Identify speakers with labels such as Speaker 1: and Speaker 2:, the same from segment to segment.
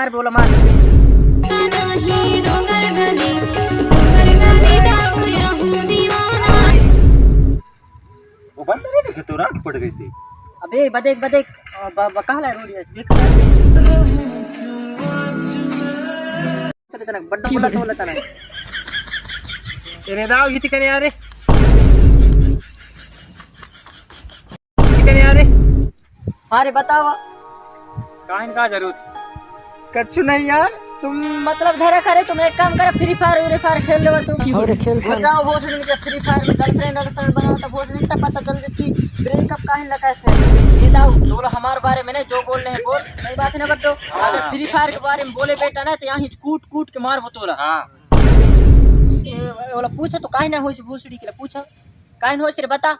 Speaker 1: मार बोला मार।
Speaker 2: वो बंद नहीं देखे तो राख पड़ गई सी।
Speaker 1: अबे बदेक बदेक कहाँ रो रही है देख तना बड्डा बड्डा तोला तना तेरे दाव हित करे यार करे यार। अरे बताओ काहे का जरूरत कछु नहीं यार तुम मतलब धरे करे तुम एक काम करो फ्री फायर खेल लो तुम और खेल जाओ भोसड़ी के फ्री फायर में गर्लफ्रेंड बनाओ तो भोसड़ी का पता चल जिसकी ब्रेकअप काहे लगा है। ये दाऊ बोलो हमारे बारे में नहीं जो बोलने हैं बोल सही बात है ना बट्टो। अगर फ्री फायर के बारे में बोले बेटा ना तो यहाँ कूट कूट के मार बतोरा। हां बोला पूछो तो काहे ना होई भोसड़ी के पूछो काहे न होई रे बता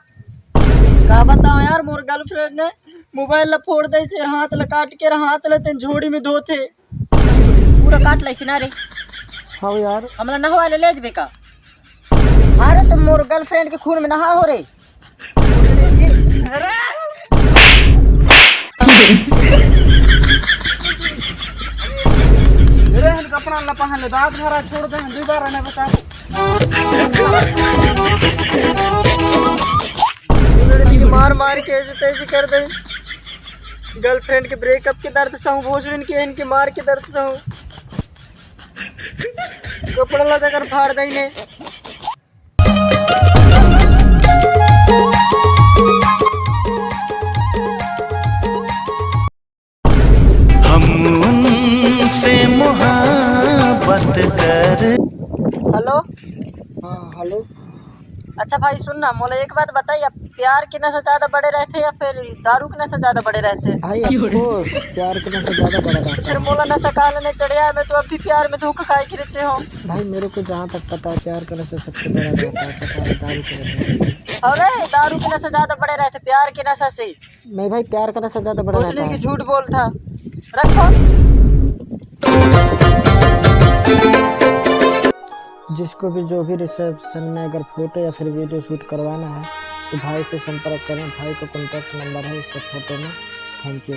Speaker 1: का बताओ यार मोर गर्लफ्रेंड ने मोबाइल ला फोड़ दे से हाथ ला काट के हाथ ला तेन झोड़ी में धोथे पूरा काट लै ना रे। हाँ यार हमरा नहवा ले जबे का। अरे तुम मोर गर्लफ्रेंड के खून में नहा हो रे। रहन कपड़ा ला पहन ले दांत भरा छोड़ दे दोबारा नहीं बचा मार मार के ऐसे तैसे कर दे। गर्लफ्रेंड के ब्रेकअप के दर्द सहूं भोसड़िन के इनके मार के दर्द सहूं कपड़ा लगा कर फाड़ दई ने।
Speaker 3: हम उनसे मोहब्बत कर।
Speaker 1: हेलो हाँ हेलो। अच्छा भाई सुन ना मोला एक बात बताइए प्यार के नशा ज्यादा बड़े रहते या फिर दारू के नशा ज्यादा बड़े रहते हैं। भाई प्यार के नशा ज्यादा बड़ा रहता है। फिर मोला नशा काला ने चढ़िया मैं तो अब भी प्यार में धोखा खाए के रचे हो। भाई मेरे को जहाँ तक पता है प्यार का नशा सबसे बड़ा रहता है दारू के नशा। अरे दारू के नशा ज्यादा बड़े रहते प्यार के नशा से। नहीं भाई प्यार का नशा ज्यादा बड़ा रहता है। झूठ बोलता रखो। जिसको भी जो भी रिसेप्शन में अगर फोटो या फिर वीडियो शूट करवाना है तो भाई से संपर्क करें। भाई का कॉन्टैक्ट नंबर है इसके फोटो में। Thank you.